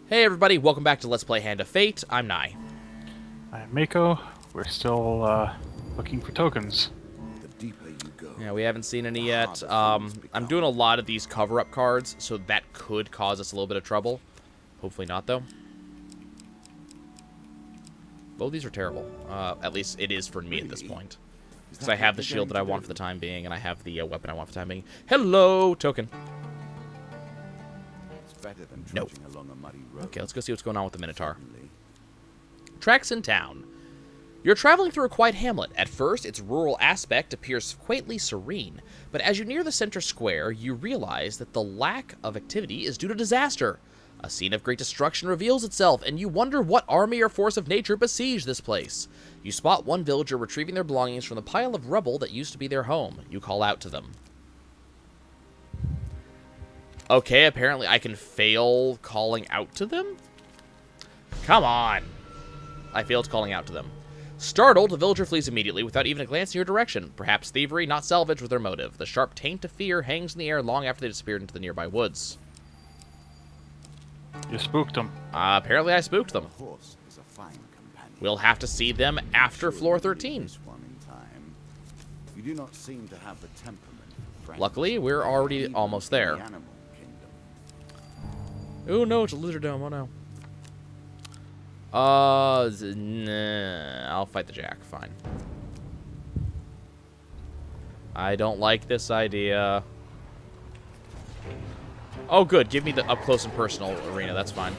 Hey everybody, welcome back to Let's Play Hand of Fate. I'm Nai. I'm Mako. We're still looking for tokens. The deeper you go. Yeah, we haven't seen any yet. I'm doing a lot of these cover-up cards, so that could cause us a little bit of trouble. Hopefully not, though. Both these are terrible. At least it is for me at this point. Because I have the shield that I want for the time being, and I have the weapon I want for the time being. Hello, token. It's better than trudging along a muddy road. Okay, let's go see what's going on with the Minotaur. Tracks in town. You're traveling through a quiet hamlet. At first, its rural aspect appears quaintly serene, but as you near the center square, you realize that the lack of activity is due to disaster. A scene of great destruction reveals itself, and you wonder what army or force of nature besieged this place. You spot one villager retrieving their belongings from the pile of rubble that used to be their home. You call out to them. Okay, apparently I can fail calling out to them? Come on. I failed calling out to them. Startled, the villager flees immediately without even a glance in your direction. Perhaps thievery, not salvage, was their motive. The sharp taint of fear hangs in the air long after they disappeared into the nearby woods. You spooked them. Apparently I spooked them. A horse is a fine companion. We'll have to see them after floor 13. This one in time. You do not seem to have the temperament for friends. Luckily, we're already Even almost in there. the animal kingdom. Oh no, it's a lizard dome. Oh no. Nah, I'll fight the jack. Fine. I don't like this idea. Oh, good. Give me the up close and personal arena. That's fine.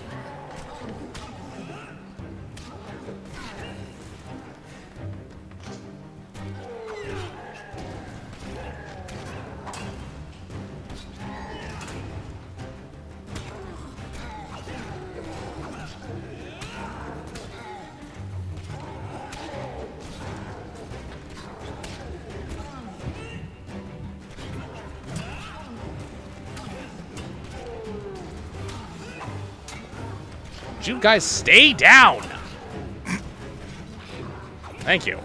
You guys stay down. Thank you.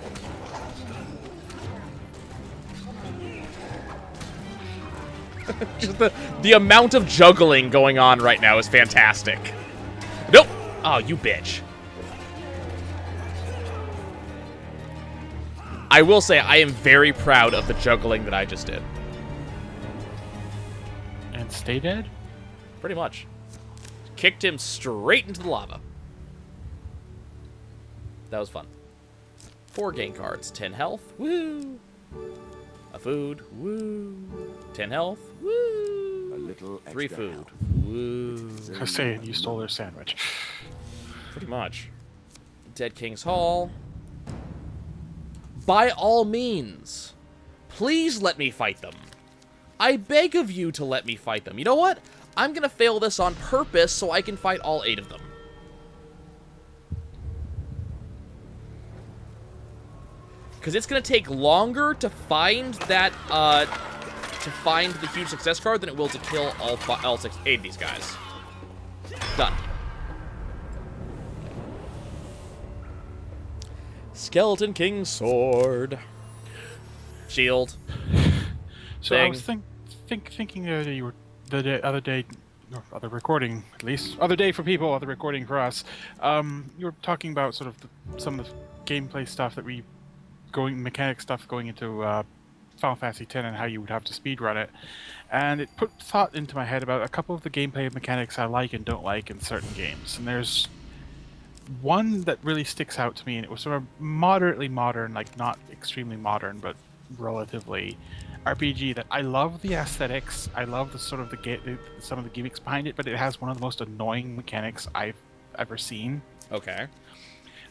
Just the amount of juggling going on right now is fantastic. Nope. Oh, you bitch. I will say I am very proud of the juggling that I just did. And stay dead? Pretty much. Kicked him straight into the lava. That was fun. 4 gain cards. 10 health. Woo! A food. Woo! 10 health. Woo! A little 3 extra food. help. Woo! I was saying you stole their sandwich. Pretty much. Dead King's Hall. By all means, please let me fight them. I beg of you to let me fight them. You know what? I'm gonna fail this on purpose so I can fight all 8 of them. Because it's gonna take longer to find that, to find the huge success card than it will to kill all 8 of these guys. Done. Skeleton King's Sword. Shield. So Thing. I was thinking that you were the other day, or other recording at least, other day for people, other recording for us. You were talking about sort of some of the gameplay stuff that mechanic stuff going into Final Fantasy X and how you would have to speedrun it, and it put thought into my head about a couple of the gameplay mechanics I like and don't like in certain games. And there's one that really sticks out to me, and it was sort of moderately modern, like not extremely modern, but relatively RPG that I love the aesthetics. I love the sort of some of the gimmicks behind it, but it has one of the most annoying mechanics I've ever seen. Okay.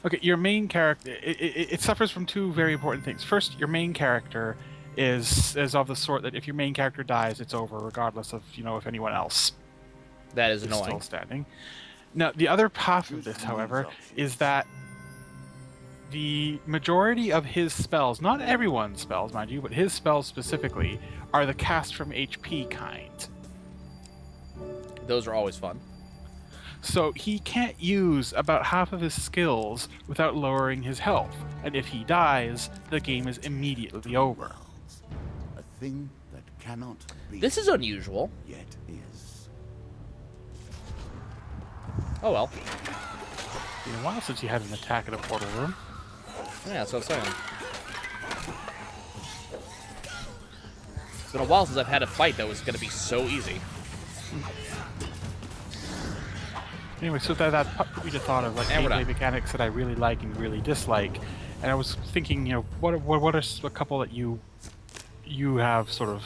Okay, your main character, it suffers from 2 very important things. First, your main character is of the sort that if your main character dies, it's over, regardless of, if anyone else That is is annoying. still standing. Now, the other half of this, however, is that the majority of his spells, not everyone's spells, mind you, but his spells specifically, are the cast from HP kind. Those are always fun. So he can't use about half of his skills without lowering his health. And if he dies, the game is immediately over. A thing that cannot be. This is unusual. Yet is. Oh well. It's been a while since you had an attack in a portal room. Yeah, that's what I'm saying. It's been a while since I've had a fight that was going to be so easy. Anyway, so that put me to thought of like And we're gameplay done. mechanics that I really like and really dislike, and I was thinking, you know, what are a couple that you have sort of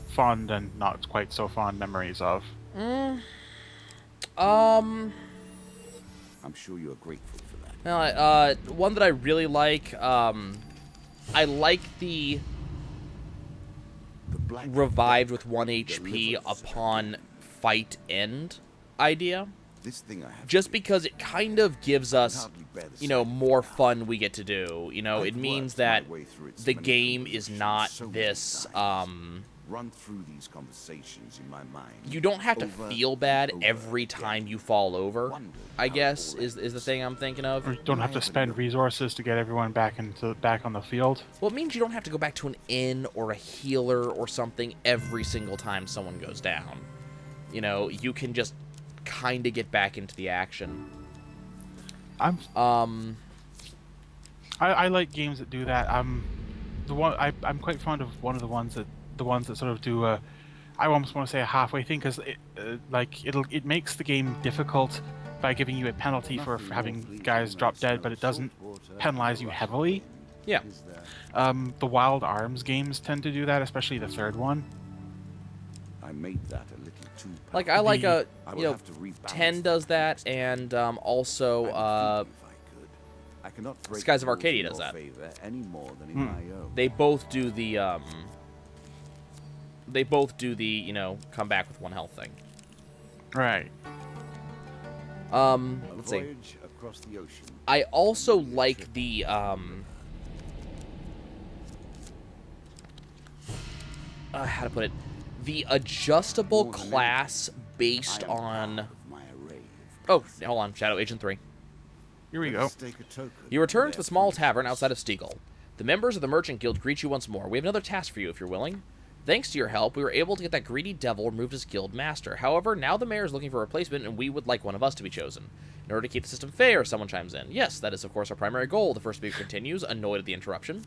fond and not quite so fond memories of? I'm sure you're grateful for that. One that I really like, I like the The Black revived with Death 1 HP delivers. upon fight end idea. This thing I have Just to- because it kind of gives can us, hardly bear the you know, sight. more fun we get to do. You know, I've it means worked my that way through its the game is manipulations not so many this, times. Run through these conversations in my mind. you don't have to over feel and bad over every again. time you fall over, Wondered I how guess, all is the thing I'm thinking of. Or you don't have to spend resources to get everyone back on the field. Well, it means you don't have to go back to an inn or a healer or something every single time someone goes down. You know, you can just kind of get back into the action. I like games that do that. I'm quite fond of one of the ones that sort of do a, I almost want to say a halfway thing, because it makes the game difficult by giving you a penalty for having guys drop dead, but it doesn't penalize you heavily. Yeah. The Wild Arms games tend to do that, especially the third one. I made that a little too Like, I like The- I you will know, have to rebalance 10 does that, and also, I cannot break Skies of the rules Arcadia in does your that. favor any more than in my own. they both do the, you know, come back with 1 health thing. Right. A Let's see. voyage across the ocean. I also like the, how to put it, the adjustable More than class based I am on... proud of my array of Oh, hold on, Shadow Agent 3. Here we Let go. us stake a token You return for to the their small foolishness. tavern outside of Stiegel. The members of the Merchant Guild greet you once more. We have another task for you if you're willing. Thanks to your help, we were able to get that greedy devil removed as guild master. However, now the mayor is looking for a replacement, and we would like one of us to be chosen. In order to keep the system fair, someone chimes in. Yes, that is of course our primary goal, the first speaker continues, annoyed at the interruption.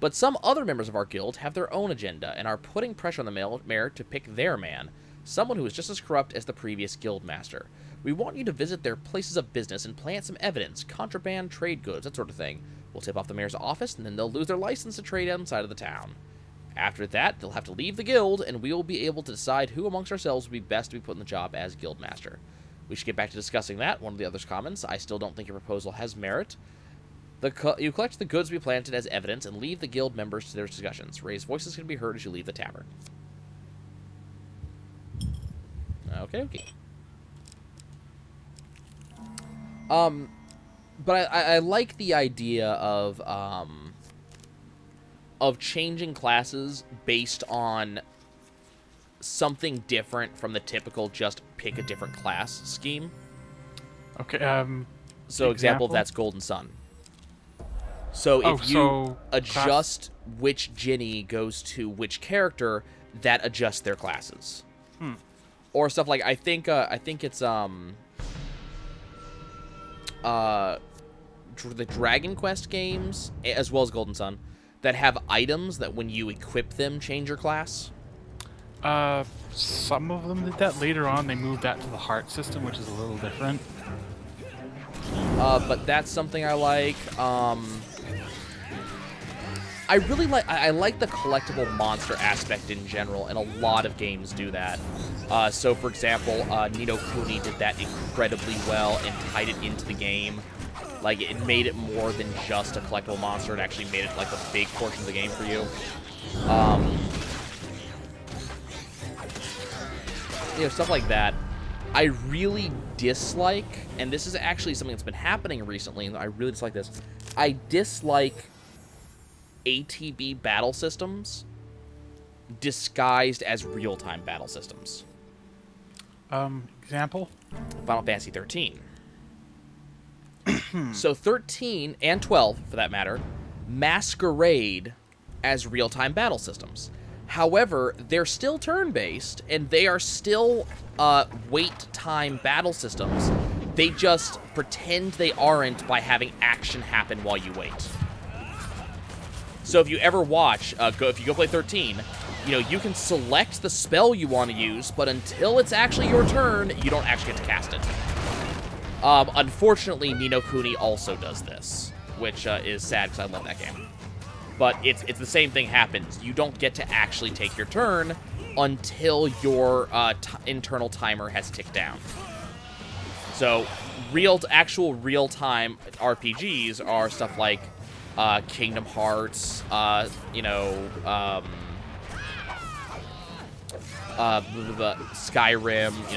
But some other members of our guild have their own agenda, and are putting pressure on the mayor to pick their man, someone who is just as corrupt as the previous guild master. We want you to visit their places of business and plant some evidence, contraband, trade goods, that sort of thing. We'll tip off the mayor's office, and then they'll lose their license to trade outside of the town. After that, they'll have to leave the guild, and we will be able to decide who amongst ourselves would be best to be put in the job as guild master. We should get back to discussing that. One of the others comments, I still don't think your proposal has merit. You collect the goods we planted as evidence and leave the guild members to their discussions. Raised voices can be heard as you leave the tavern. Okay. But I like the idea of changing classes based on something different from the typical just pick a different class scheme. Okay. So example of Example? that's Golden Sun. So Oh, if you so adjust which Ginny goes to which character, that adjusts their classes. Or stuff like I think it's the Dragon Quest games as well as Golden Sun that have items that when you equip them change your class. Some of them did that. Later on, they moved that to the heart system, which is a little different. But that's something I like. I really like the collectible monster aspect in general, and a lot of games do that. So, for example, Ni no Kuni did that incredibly well and tied it into the game. Like, it made it more than just a collectible monster. It actually made it, like, a big portion of the game for you. You know, stuff like that. I really dislike, and this is actually something that's been happening recently, and I really dislike this. I dislike ATB battle systems disguised as real-time battle systems. Example? Final Fantasy 13. So 13 and 12, for that matter, masquerade as real-time battle systems. However, they're still turn-based, and they are still wait time battle systems They just pretend they aren't by having action happen while you wait. So if you ever watch, if you go play 13, you know, you can select the spell you want to use, but until it's actually your turn, you don't actually get to cast it. Unfortunately, Ni no Kuni also does this, which is sad because I love that game. But it's the same thing happens. You don't get to actually take your turn until your internal timer has ticked down. So actual real-time RPGs are stuff like Kingdom Hearts, Skyrim,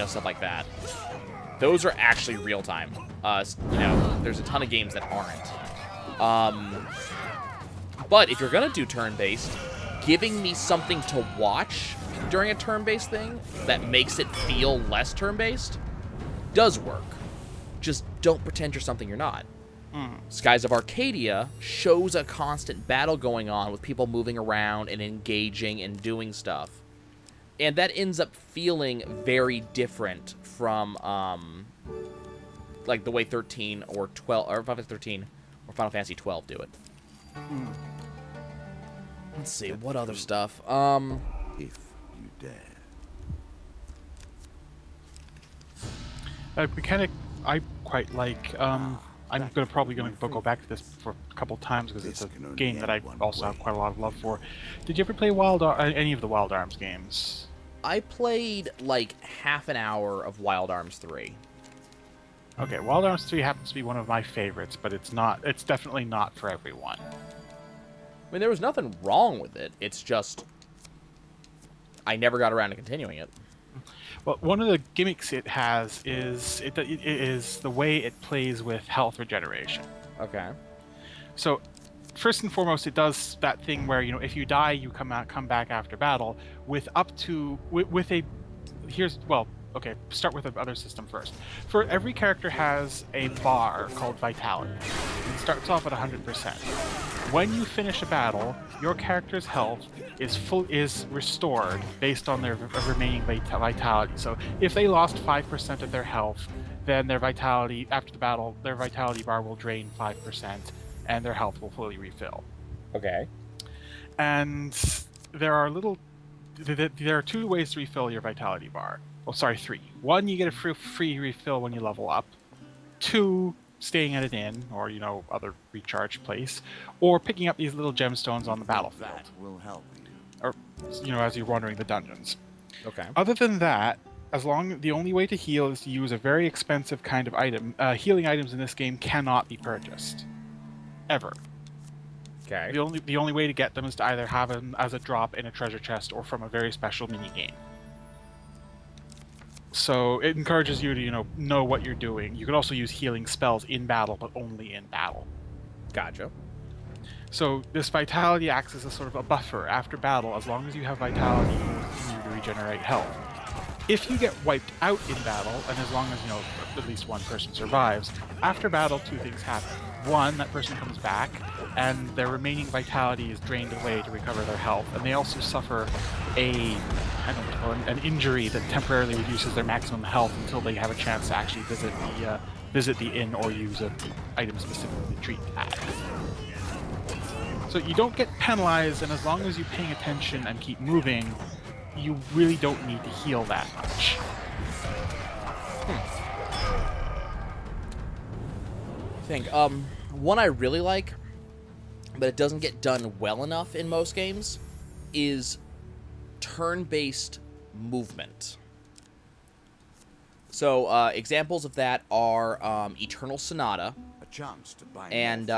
stuff like that. Those are actually real-time. There's a ton of games that aren't. But if you're going to do turn-based, giving me something to watch during a turn-based thing that makes it feel less turn-based does work. Just don't pretend you're something you're not. Skies of Arcadia shows a constant battle going on with people moving around and engaging and doing stuff. And that ends up feeling very different from, like, the way 13 or 12, or Final Fantasy 13 or Final Fantasy 12 do it. Let's see, what other stuff? If you dare. Mechanic I quite like. I'm probably going to go back to this for a couple times because it's a game that I also have quite a lot of love for. Did you ever play any of the Wild Arms games? I played like half an hour of Wild Arms 3. Okay, Wild Arms 3 happens to be one of my favorites, but it's definitely not for everyone. I mean, there was nothing wrong with it. It's just I never got around to continuing it. Well, one of the gimmicks it has is it is the way it plays with health regeneration. Okay. So, first and foremost, it does that thing where if you die, you come back after battle with start with the other system first. For every character has a bar called Vitality. It starts off at 100%. When you finish a battle, your character's health is restored based on their remaining vitality. So if they lost 5% of their health, then their vitality after the battle, their vitality bar will drain 5%, and their health will fully refill. Okay. And there are two ways to refill your vitality bar. Oh, sorry, 3. 1, you get a free refill when you level up. 2, staying at an inn or other recharge place, or picking up these little gemstones on the battlefield. That will help you. Or as you're wandering the dungeons. Okay. Other than that, the only way to heal is to use a very expensive kind of item. Healing items in this game cannot be purchased, ever. Okay. The only way to get them is to either have them as a drop in a treasure chest or from a very special mini game. So it encourages you to know what you're doing. You can also use healing spells in battle, but only in battle. Gotcha. So this vitality acts as a sort of a buffer after battle. As long as you have vitality, you will continue to regenerate health. If you get wiped out in battle, and as long as at least one person survives, after battle 2 things happen. 1, that person comes back, and their remaining vitality is drained away to recover their health, and they also suffer an injury that temporarily reduces their maximum health until they have a chance to actually visit the inn or use an item specifically to treat that. So you don't get penalized, and as long as you're paying attention and keep moving, you really don't need to heal that much. I think one I really like, but it doesn't get done well enough in most games, is turn-based movement. So examples of that are Eternal Sonata A chance to buy and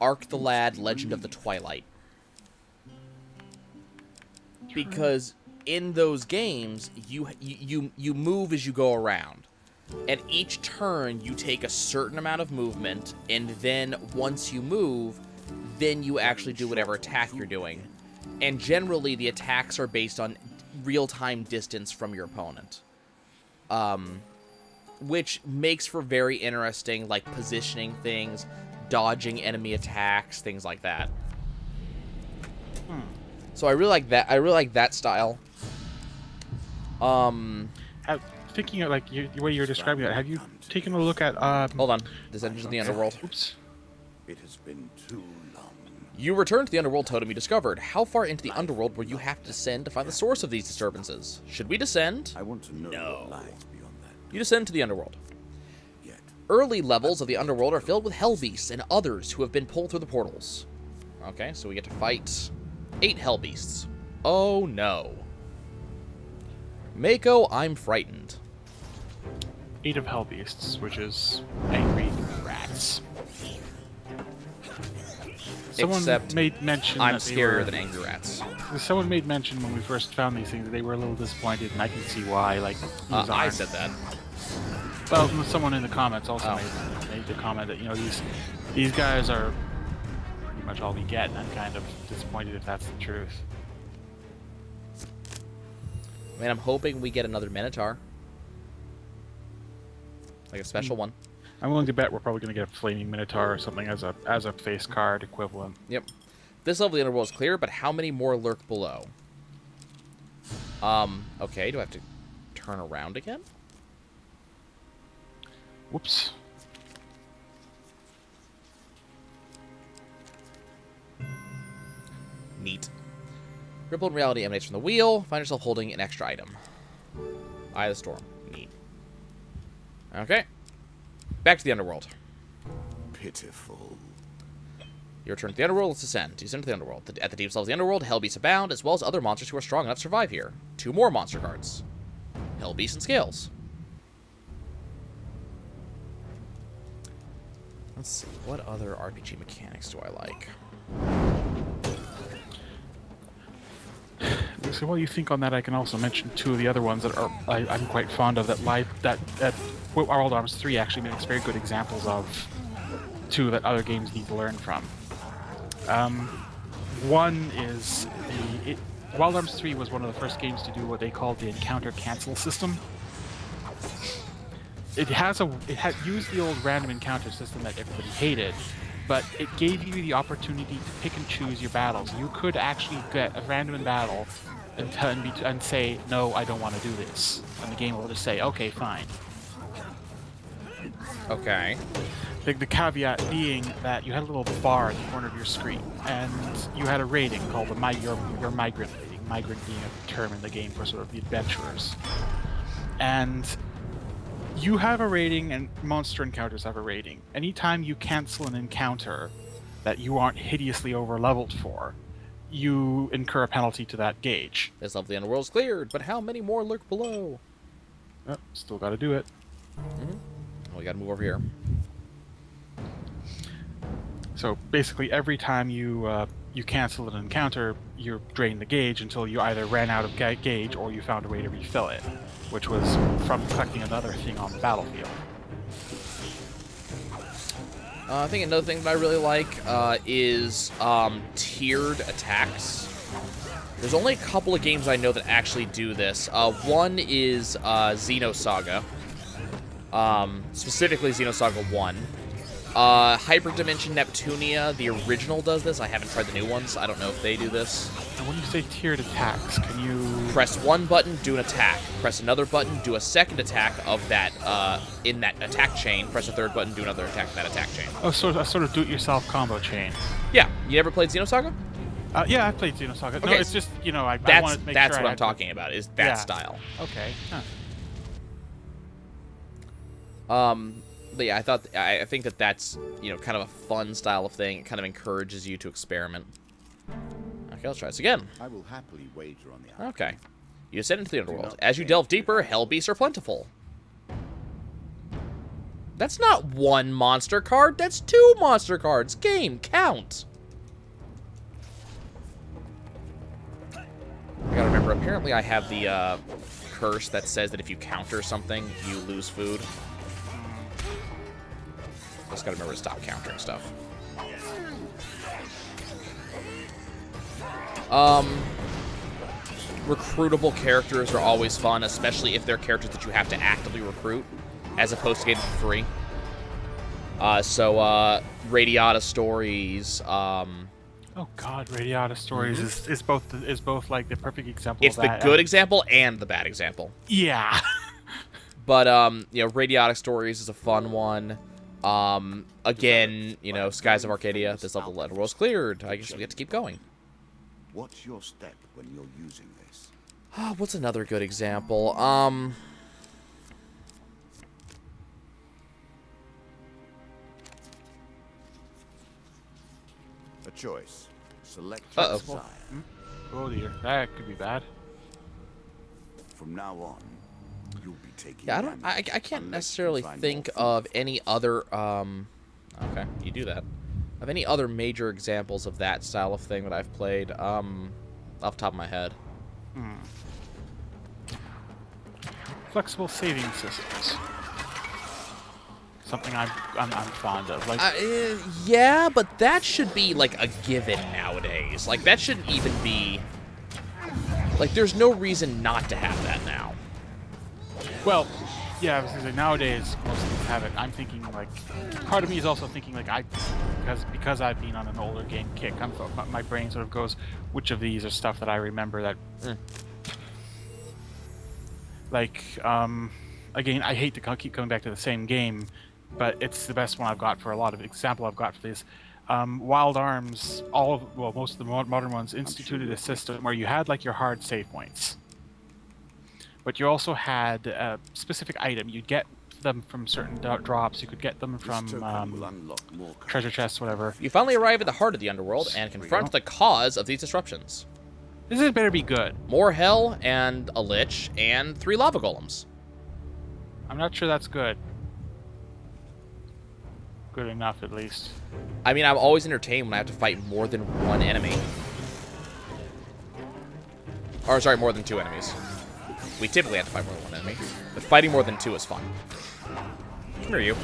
Arc the Lad: Legend of the Twilight. Because in those games, you move as you go around. And each turn, you take a certain amount of movement, and then once you move, then you actually do whatever attack you're doing. And generally, the attacks are based on real-time distance from your opponent. Which makes for very interesting, like, positioning things, dodging enemy attacks, things like that. So I really like that. I really like that style. thinking of like the way you're describing it, have you taken a look at Hold on. Descendants of the Underworld. Oops. It has been too long. You return to the Underworld totem you discovered. How far into the Underworld will you have to descend to find the source of these disturbances? Should we descend? I want to know what lies beyond that. You descend to the Underworld. Yet, Early levels of the Underworld are filled with Hell Beasts and others who have been pulled through the portals. Okay, so we get to fight 8 Hell Beasts. Oh no. Mako, I'm frightened. 8 of Hell Beasts, which is angry rats. Someone Except made mention I'm that they scarier were- than angry rats. Someone made mention when we first found these things that they were a little disappointed, and I can see why. Like, these I aren't- said that. Well, someone in the comments also Oh. made the comment that, you know, these guys are pretty much all we get, and I'm kind of disappointed if that's the truth. Man, I'm hoping we get another Minotaur. Like a special one. I'm willing to bet we're probably going to get a Flaming Minotaur or something as a face card equivalent. Yep. This level of the Underworld is clear, but how many more lurk below? Okay, do I have to turn around again? Whoops. Neat. Rippled reality emanates from the wheel. Find yourself holding an extra item. Eye of the Storm. Neat. Okay. Back to the Underworld. pitiful. You return to the Underworld. Let's descend. Descend to the Underworld. At the deepest levels of the Underworld, Hell Beasts abound, as well as other monsters who are strong enough to survive here. 2 more monster cards. Hell Beasts and Scales. Let's see. What other RPG mechanics do I like? So while you think on that, I can also mention 2 of the other ones that I'm quite fond of. That Wild Arms 3 actually makes very good examples of 2 that other games need to learn from. One is Wild Arms 3 was one of the first games to do what they called the encounter cancel system. It had used the old random encounter system that everybody hated, but it gave you the opportunity to pick and choose your battles. You could actually get a random battle and say, no, I don't want to do this. And the game will just say, okay, fine. Okay. The caveat being that you had a little bar in the corner of your screen, and you had a rating called your migrant rating. Migrant being a term in the game for sort of the adventurers. And you have a rating, and monster encounters have a rating. Anytime you cancel an encounter that you aren't hideously over-leveled for, you incur a penalty to that gauge. This level of the Underworld is cleared, but how many more lurk below? Oh, still gotta do it. Oh, we gotta move over here. So basically, every time you cancel an encounter, you drain the gauge until you either ran out of gauge or you found a way to refill it, which was from collecting another thing on the battlefield. I think another thing that I really like is tiered attacks. There's only a couple of games I know that actually do this. One is Xenosaga. Specifically Xenosaga 1. Hyperdimension Neptunia, the original, does this. I haven't tried the new ones. I don't know if they do this. And when you say tiered attacks, can you... Press one button, do an attack. Press another button, do a second attack of that, in that attack chain. Press a third button, do another attack in that attack chain. Oh, so a sort of do-it-yourself combo chain. Yeah. You ever played Xenosaga? Yeah, I played Xenosaga. Okay, No, it's just, you know, I That's wanted to make that's sure what I I'm had talking about, is that Yeah. style. Okay. Huh. But yeah, I think that that's, you know, kind of a fun style of thing. It kind of encourages you to experiment. Okay, let's try this again. I will happily wager on the outcome. Okay. You ascend into the Underworld. As you delve deeper, Hell Beasts are plentiful. That's not 1 monster card, that's 2 monster cards. Game, count. I gotta remember, apparently I have the curse that says that if you counter something, you lose food. Just gotta remember to stop countering stuff. Recruitable characters are always fun, especially if they're characters that you have to actively recruit, as opposed to getting for free. Radiata Stories. Oh God, Radiata Stories is both like the perfect example It's of the that. good example and the bad example. Yeah. But, you know, Radiotic Stories is a fun one. Again, you know, Skies of Arcadia, this level the underworld's cleared. I guess we get to keep going. What's your step when you're using this? What's another good example? A choice. Select your Uh-oh. desire. Oh dear, that could be bad. From now on, you'll be taking Yeah, I damage can't unless necessarily you find think more of any other, okay, you do that. Of any other major examples of that style of thing that I've played, off the top of my head. Flexible saving systems. Something I'm fond of. Like, Yeah, but that should be, like, a given nowadays. Like, that shouldn't even be... Like, there's no reason not to have that now. well, yeah, I was gonna say nowadays most things have it. I'm thinking like, part of me is also thinking like because I've been on an older game kick. My brain sort of goes, which of these are stuff that I remember that. Like, again, I hate to keep coming back to the same game, but it's the best one I've got for a lot of example I've got for this. Wild Arms, most of the modern ones instituted a system where you had like your hard save points, but you also had a specific item. You'd get them from certain drops. You could get them from treasure chests, whatever. You finally arrive at the heart of the underworld and confront the cause of these disruptions. This had better be good. More hell and a lich and 3 lava golems. I'm not sure that's good. Good enough, at least. I mean, I'm always entertained when I have to fight more than one enemy. Or, sorry, more than 2 enemies. We typically have to fight more than 1 enemy, but fighting more than 2 is fun. Come here, you.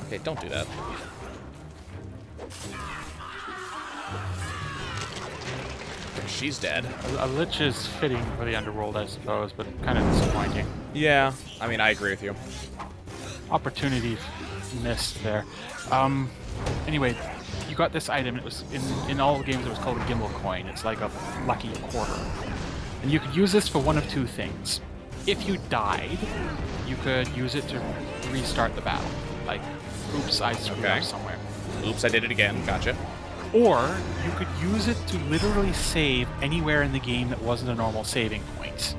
Okay, don't do that. She's dead. A lich is fitting for the underworld, I suppose, but kind of disappointing. Yeah, I mean, I agree with you. Opportunity missed there. Anyway, you got this item. It was in all the games. It was called a Gimbal coin. It's like a lucky quarter, and you could use this for one of 2 things. If you died, you could use it to restart the battle. Like, oops, I screwed up somewhere. Oops, I did it again. Gotcha. Or you could use it to literally save anywhere in the game that wasn't a normal saving point.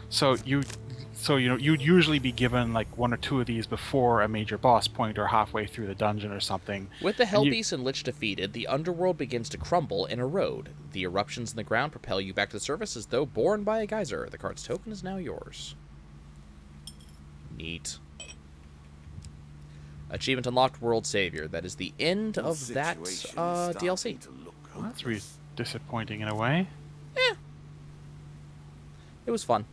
So you'd usually be given like 1 or 2 of these before a major boss point or halfway through the dungeon or something. With the Hellbeast and Lich defeated, the underworld begins to crumble and erode. The eruptions in the ground propel you back to the surface as though borne by a geyser. The card's token is now yours. Neat. Achievement unlocked, World Savior. That is the end of that DLC. Well, that's really disappointing in a way. It was fun.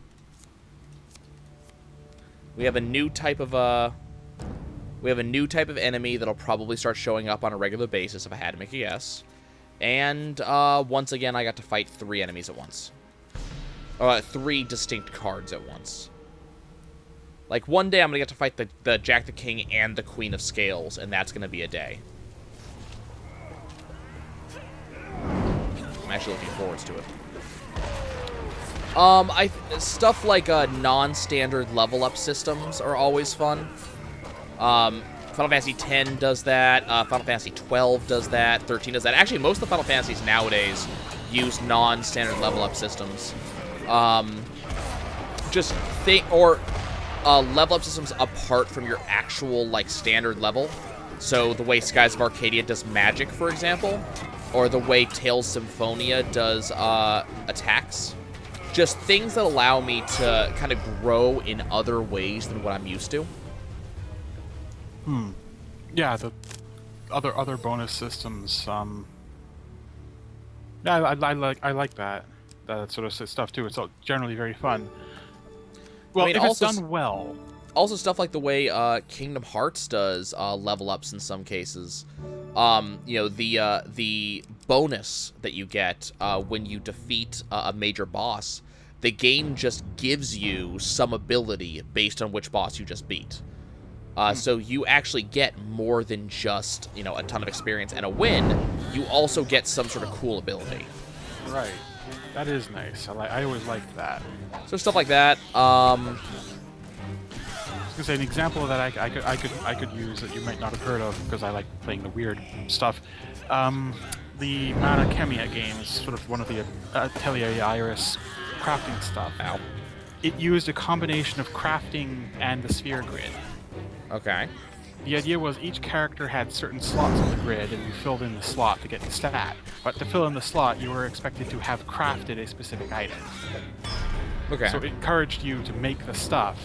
We have a new type of enemy that'll probably start showing up on a regular basis if I had to make a guess. And once again, I got to fight 3 enemies at once. 3 distinct cards at once. Like, one day I'm going to get to fight the Jack the King and the Queen of Scales, and that's going to be a day. I'm actually looking forward to it. Stuff like non-standard level-up systems are always fun. Final Fantasy X does that. Final Fantasy 12 does that. 13 does that. Actually, most of the Final Fantasies nowadays use non-standard level-up systems. Level up systems apart from your actual, like, standard level. So the way Skies of Arcadia does magic, for example, or the way Tales Symphonia does attacks. Just things that allow me to kind of grow in other ways than what I'm used to. Yeah, the other bonus systems. Yeah, I like that sort of stuff too. It's all generally very fun. Well, if it's done well. Also, stuff like the way Kingdom Hearts does level ups in some cases. The bonus that you get when you defeat a major boss, the game just gives you some ability based on which boss you just beat. So you actually get more than just, a ton of experience and a win. You also get some sort of cool ability. Right. That is nice. I always liked that. So stuff like that. I was gonna say an example of that I could use that you might not have heard of because I like playing the weird stuff. The Mana Chemia game is sort of one of the Atelier Iris crafting stuff. Ow. It used a combination of crafting and the sphere grid. Okay. The idea was each character had certain slots on the grid, and you filled in the slot to get the stat. But to fill in the slot, you were expected to have crafted a specific item. Okay. So it encouraged you to make the stuff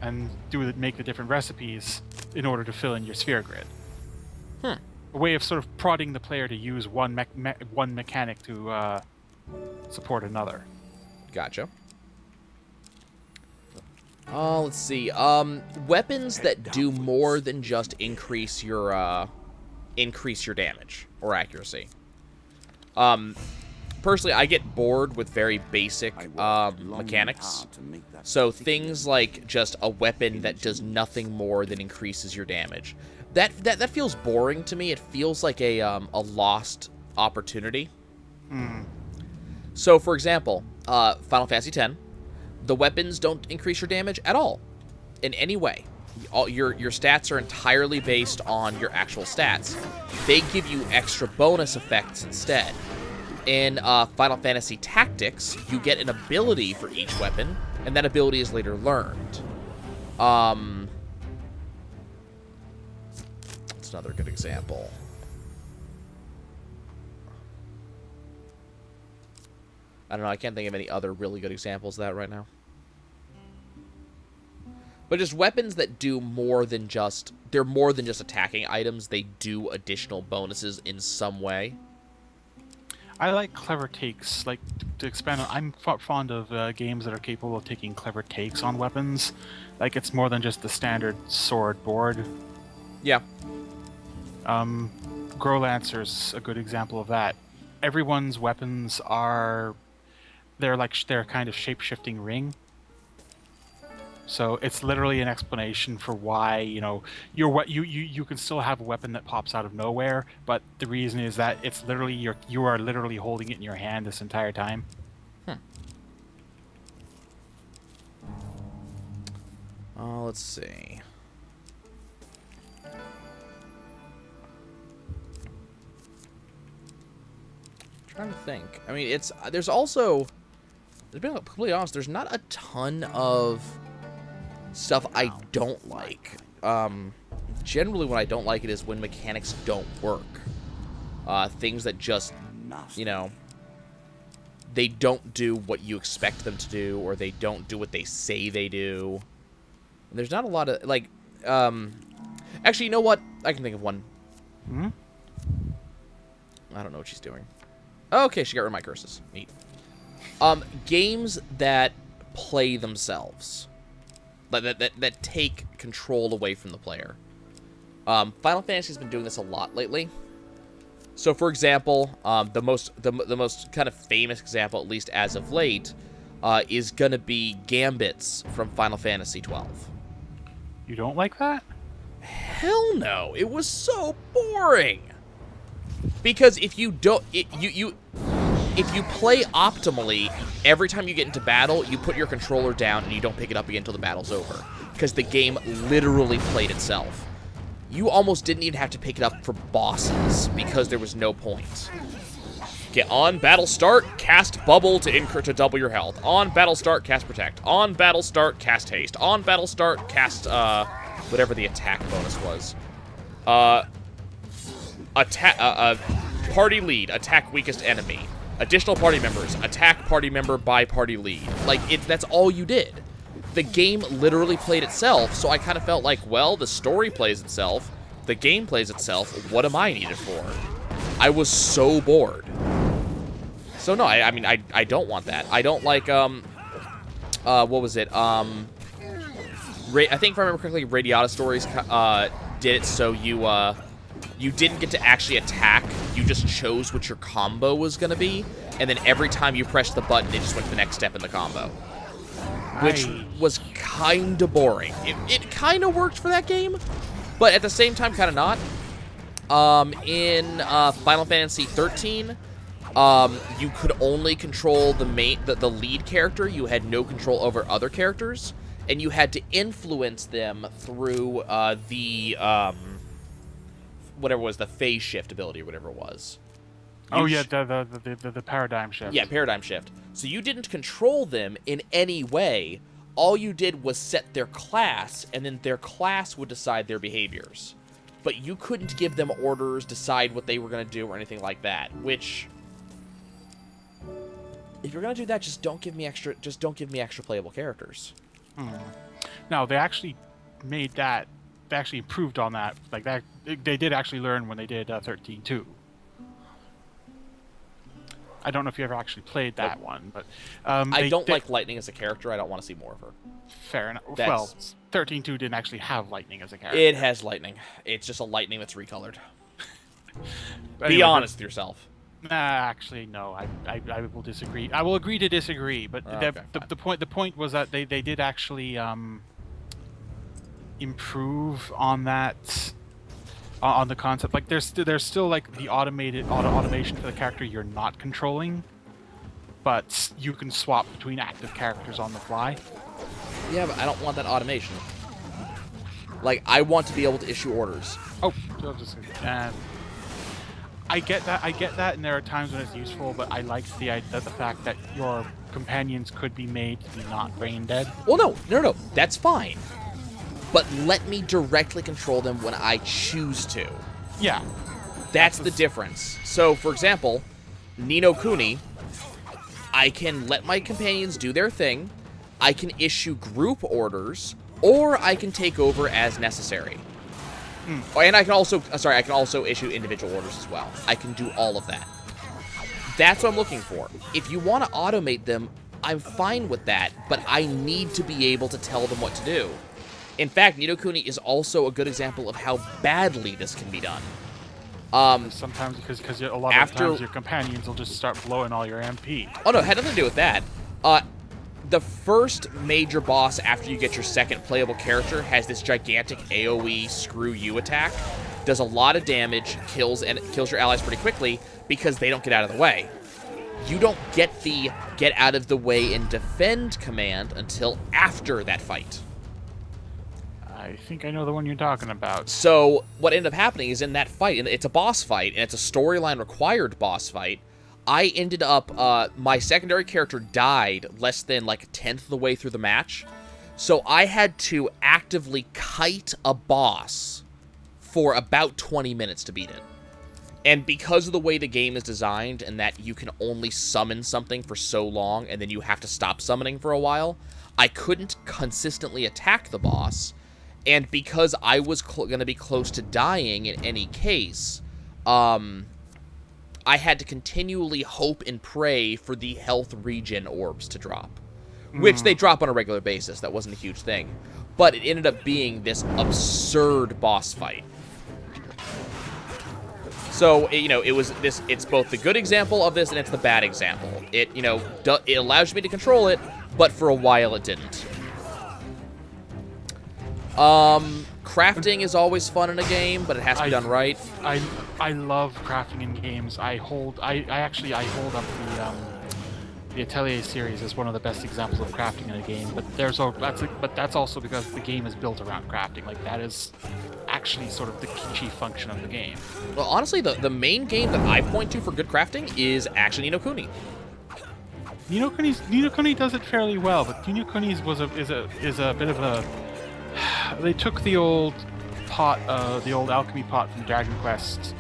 and make the different recipes in order to fill in your sphere grid. A way of sort of prodding the player to use one mechanic to support another. Gotcha. Let's see. Weapons that do more than just increase your damage or accuracy. Personally, I get bored with very basic mechanics. So things like just a weapon that does nothing more than increases your damage. That feels boring to me. It feels like a lost opportunity. So, for example, Final Fantasy X, the weapons don't increase your damage at all, in any way. Your stats are entirely based on your actual stats. They give you extra bonus effects instead. In Final Fantasy Tactics, you get an ability for each weapon, and that ability is later learned. That's another good example. I don't know, I can't think of any other really good examples of that right now. But just weapons that do more than just... They're more than just attacking items. They do additional bonuses in some way. I like clever takes. Like, to expand on... I'm fond of games that are capable of taking clever takes on weapons. Like, it's more than just the standard sword board. Yeah. Growlancer's a good example of that. Everyone's weapons are... They're kind of shape-shifting ring. So it's literally an explanation for why, you can still have a weapon that pops out of nowhere, but the reason is that it's literally you are literally holding it in your hand this entire time. Let's see. Trying to think. I mean, there's also, to be completely honest, there's not a ton of stuff I don't like. Generally what I don't like it is when mechanics don't work. Things that just, they don't do what you expect them to do, or they don't do what they say they do. And there's not a lot of, like, actually, you know what? I can think of one. I don't know what she's doing. Okay, she got rid of my curses. Neat. Games that play themselves. That take control away from the player. Final Fantasy has been doing this a lot lately. So, for example, the most kind of famous example, at least as of late, is gonna be Gambits from Final Fantasy XII. You don't like that? Hell no! It was so boring. Because if you don't, if you play optimally, every time you get into battle, you put your controller down and you don't pick it up again until the battle's over. Because the game literally played itself. You almost didn't even have to pick it up for bosses, because there was no point. Get on battle start, cast bubble to double your health. On battle start, cast protect. On battle start, cast haste. On battle start, cast whatever the attack bonus was. Party lead, attack weakest enemy. Additional party members, attack party member by party lead. Like, that's all you did. The game literally played itself, so I kind of felt like, well, the story plays itself, the game plays itself, what am I needed for? I was so bored. So no, I mean, I don't want that. I don't like, what was it? I think if I remember correctly, Radiata Stories did it so you didn't get to actually attack, you just chose what your combo was going to be, and then every time you pressed the button, it just went to the next step in the combo. Which was kind of boring. It kind of worked for that game, but at the same time, kind of not. In Final Fantasy XIII, You could only control the lead character. You had no control over other characters, and you had to influence them through whatever it was, the phase shift ability or whatever it was. The paradigm shift. Yeah, paradigm shift. So you didn't control them in any way. All you did was set their class, and then their class would decide their behaviors. But you couldn't give them orders, decide what they were going to do, or anything like that. Which, if you're going to do that, just don't give me extra playable characters. No, they actually made that. They actually improved on that. Like that, they did actually learn when they did 13.2. I don't know if you ever actually played that one, but I don't like Lightning as a character. I don't want to see more of her. Fair enough. Well, 13.2 didn't actually have Lightning as a character. It has Lightning. It's just a Lightning that's recolored. Anyway, Be honest with yourself. Actually, no. I will disagree. I will agree to disagree. But the point was that they did actually improve on that. On the concept, like there's still like the automation for the character you're not controlling, but you can swap between active characters on the fly. Yeah, but I don't want that automation. Like, I want to be able to issue orders. Oh, I get that, and there are times when it's useful, but I like the fact that your companions could be made to be not brain dead. Well, no, that's fine. But let me directly control them when I choose to. Yeah. That's the difference. So, for example, Ni no Kuni, I can let my companions do their thing, I can issue group orders, or I can take over as necessary. And I can also issue individual orders as well. I can do all of that. That's what I'm looking for. If you want to automate them, I'm fine with that, but I need to be able to tell them what to do. In fact, Ni no Kuni is also a good example of how badly this can be done. Sometimes because a lot of times your companions will just start blowing all your MP. Oh no, it had nothing to do with that. The first major boss after you get your second playable character has this gigantic AoE screw you attack. Does a lot of damage, kills your allies pretty quickly because they don't get out of the way. You don't get the get out of the way and defend command until after that fight. I think I know the one you're talking about. So what ended up happening is in that fight, and it's a boss fight, and it's a storyline required boss fight, I ended up, my secondary character died less than like a tenth of the way through the match. So I had to actively kite a boss for about 20 minutes to beat it. And because of the way the game is designed and that you can only summon something for so long and then you have to stop summoning for a while, I couldn't consistently attack the boss. And because I was going to be close to dying in any case, I had to continually hope and pray for the health regen orbs to drop. Which they drop on a regular basis. That wasn't a huge thing. But it ended up being this absurd boss fight. So, it's both the good example of this and it's the bad example. It allows me to control it, but for a while it didn't. Crafting is always fun in a game, but it has to be done right. I love crafting in games. I actually hold up the Atelier series as one of the best examples of crafting in a game. But that's also because the game is built around crafting. Like that is actually sort of the chief function of the game. Well, honestly, the main game that I point to for good crafting is actually Ni no Kuni. Ni no Kuni does it fairly well, but Ni no Kuni is a bit of a. They took the old alchemy pot from Dragon Quest.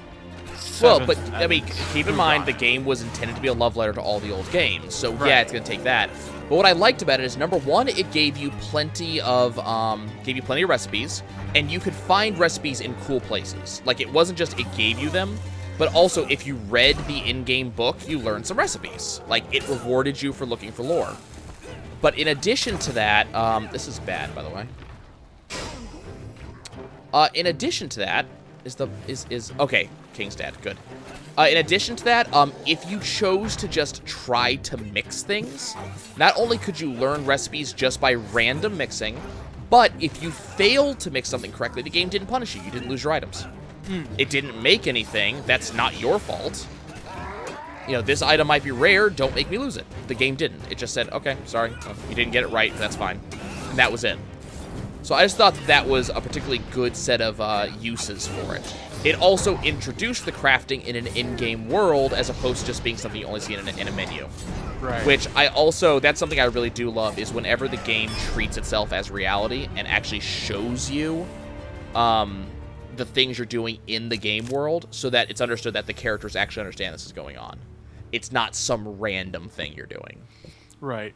Well, but I mean, keep in mind the game was intended to be a love letter to all the old games, so right. Yeah, it's gonna take that. But what I liked about it is, number one, it gave you plenty of recipes, and you could find recipes in cool places. Like it wasn't just it gave you them, but also if you read the in-game book, you learned some recipes. Like it rewarded you for looking for lore. But in addition to that, this is bad, by the way. In addition to that, okay, King's dead, good. In addition to that, if you chose to just try to mix things, not only could you learn recipes just by random mixing, but if you failed to mix something correctly, the game didn't punish you. You didn't lose your items. It didn't make anything. That's not your fault. you know, this item might be rare, don't make me lose it. The game didn't. It just said, okay, sorry, you didn't get it right, that's fine. And that was it. So I just thought that was a particularly good set of uses for it. It also introduced the crafting in an in-game world as opposed to just being something you only see in a menu. Right. Which I also, that's something I really do love, is whenever the game treats itself as reality and actually shows you the things you're doing in the game world so that it's understood that the characters actually understand this is going on. It's not some random thing you're doing. Right.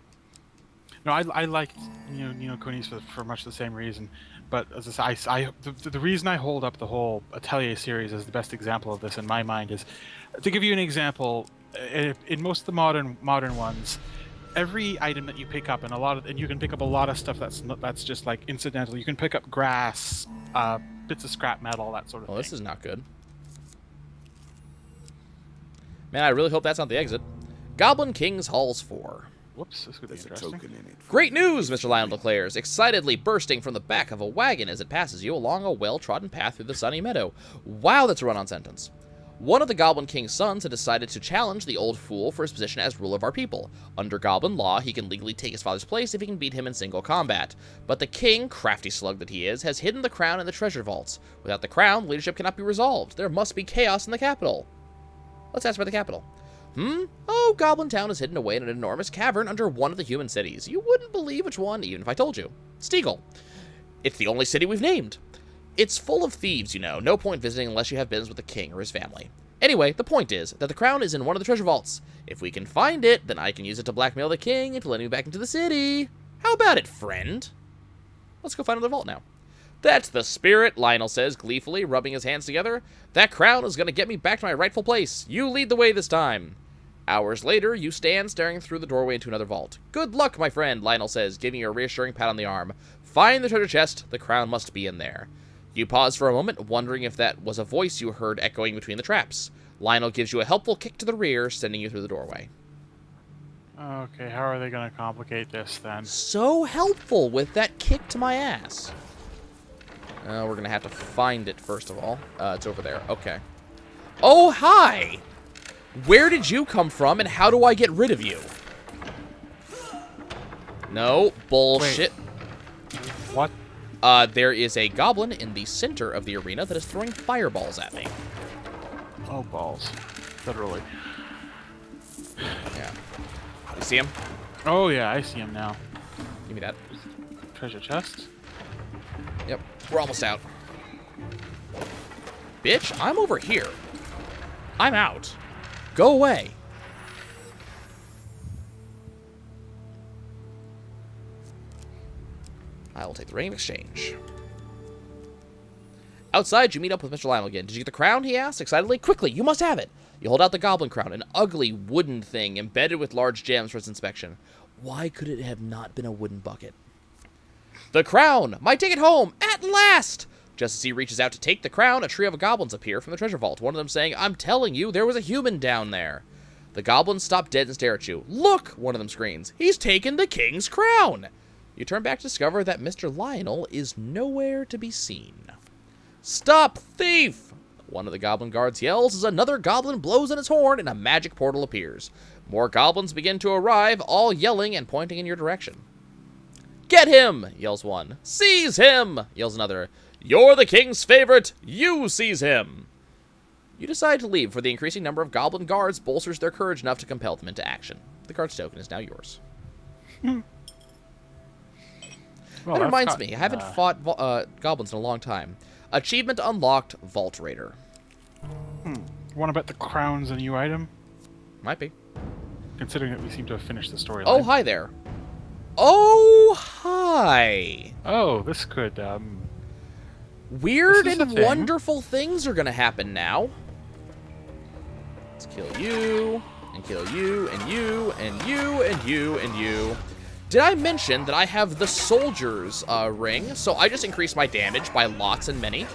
No, I liked Ni no Kuni's for much the same reason, but as I say, the reason I hold up the whole Atelier series as the best example of this in my mind is, to give you an example, in most of the modern ones, every item that you pick up, and you can pick up a lot of stuff that's just like incidental. You can pick up grass, bits of scrap metal, that sort of thing. Well, this is not good. Man, I really hope that's not the exit. Goblin King's Halls 4. Whoops, this could be There's a interesting. token in it. Great news, Mr. Lionel declares, excitedly bursting from the back of a wagon as it passes you along a well-trodden path through the sunny meadow. Wow, that's a run-on sentence. One of the Goblin King's sons had decided to challenge the old fool for his position as ruler of our people. Under Goblin law, he can legally take his father's place if he can beat him in single combat. But the king, crafty slug that he is, has hidden the crown in the treasure vaults. Without the crown, leadership cannot be resolved. There must be chaos in the capital. Let's ask about the capital. Oh, Goblin Town is hidden away in an enormous cavern under one of the human cities. You wouldn't believe which one, even if I told you. Steagall. It's the only city we've named. It's full of thieves, you know. No point visiting unless you have business with the king or his family. Anyway, the point is that the crown is in one of the treasure vaults. If we can find it, then I can use it to blackmail the king into letting me back into the city. How about it, friend? Let's go find another vault now. That's the spirit, Lionel says gleefully, rubbing his hands together. That crown is going to get me back to my rightful place. You lead the way this time. Hours later, you stand staring through the doorway into another vault. Good luck, my friend, Lionel says, giving you a reassuring pat on the arm. Find the treasure chest. The crown must be in there. You pause for a moment, wondering if that was a voice you heard echoing between the traps. Lionel gives you a helpful kick to the rear, sending you through the doorway. Okay, how are they going to complicate this then? So helpful with that kick to my ass. We're going to have to find it first of all. It's over there. Okay. Oh, hi! Where did you come from, and how do I get rid of you? No, bullshit. Wait. What? There is a goblin in the center of the arena that is throwing fireballs at me. Oh, balls. Literally. Yeah. You see him? Oh, yeah, I see him now. Give me that. Treasure chest? Yep. We're almost out. Bitch, I'm over here. I'm out. Go away. I will take the ring of exchange. Outside, you meet up with Mr. Lionel again. Did you get the crown? He asks excitedly. Quickly, you must have it. You hold out the goblin crown, an ugly wooden thing embedded with large gems for its inspection. Why could it have not been a wooden bucket? The crown! My ticket home! At last! Just as he reaches out to take the crown, a trio of goblins appear from the treasure vault, one of them saying, I'm telling you, there was a human down there. The goblins stop dead and stare at you. Look! One of them screams. He's taken the king's crown! You turn back to discover that Mr. Lionel is nowhere to be seen. Stop, thief! One of the goblin guards yells as another goblin blows in his horn and a magic portal appears. More goblins begin to arrive, all yelling and pointing in your direction. Get him! Yells one. Seize him! Yells another. You're the king's favorite! You seize him! You decide to leave, for the increasing number of goblin guards bolsters their courage enough to compel them into action. The guard's token is now yours. Well, That reminds me, I haven't fought goblins in a long time. Achievement unlocked, Vault Raider. One about the crown's a new item? Might be. Considering that we seem to have finished the storyline. Oh, hi there. Oh, hi. Oh, this could, Weird This is a and thing. wonderful things are gonna happen now. Let's kill you, and kill you, and you, and you, and you, and you. Did I mention that I have the soldier's ring? So I just increased my damage by lots and many.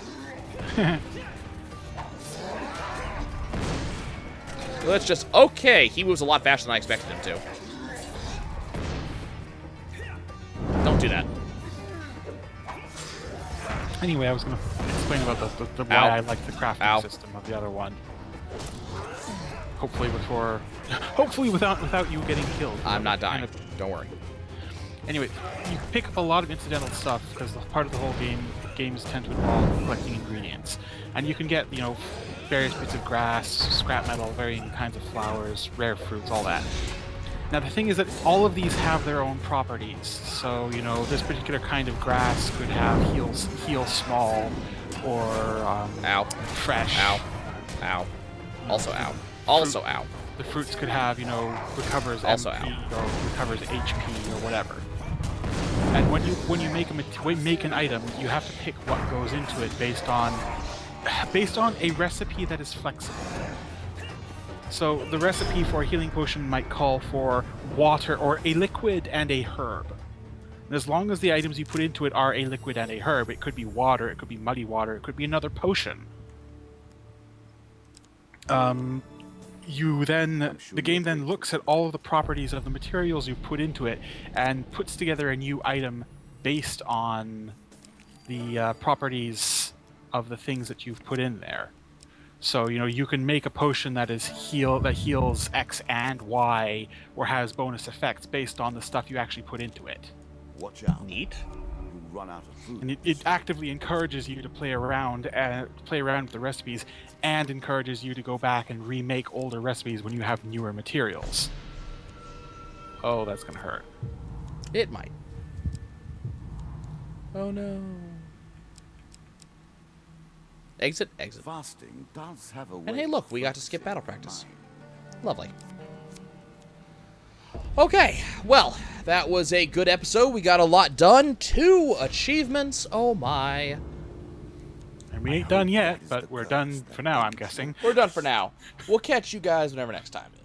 Let's just... Okay, he moves a lot faster than I expected him to. Don't do that. Anyway, I was going to explain about the why Ow. I like the crafting Ow. system of the other one. hopefully without you getting killed. I'm not Kind dying. of- Don't worry. Anyway, you pick up a lot of incidental stuff because part of the whole games tend to involve collecting ingredients, and you can get various bits of grass, scrap metal, varying kinds of flowers, rare fruits, all that. Now the thing is that all of these have their own properties. So this particular kind of grass could have heal small, or Ow. fresh. Ow. Ow. Also ow. Also ow. The fruits could have recovers Also MP or recovers HP or whatever. And when you make an item, you have to pick what goes into it based on a recipe that is flexible. So the recipe for a healing potion might call for water or a liquid and a herb. And as long as the items you put into it are a liquid and a herb, it could be water, it could be muddy water, it could be another potion. The game then looks at all of the properties of the materials you put into it and puts together a new item based on the properties of the things that you've put in there. So you can make a potion that heals X and Y or has bonus effects based on the stuff you actually put into it. Watch out. Neat. You'll run out of food. And it actively encourages you to play around with the recipes, and encourages you to go back and remake older recipes when you have newer materials. Oh, that's gonna hurt. It might. Oh no. Exit, exit. Fasting does have a way. And hey, look, we of got to skip battle focusing practice. mind. Lovely. Okay, well, that was a good episode. We got a lot done. 2 achievements. Oh my. And we ain't done yet, but we're done for now, I'm guessing. We're done for now. We'll catch you guys whenever next time is.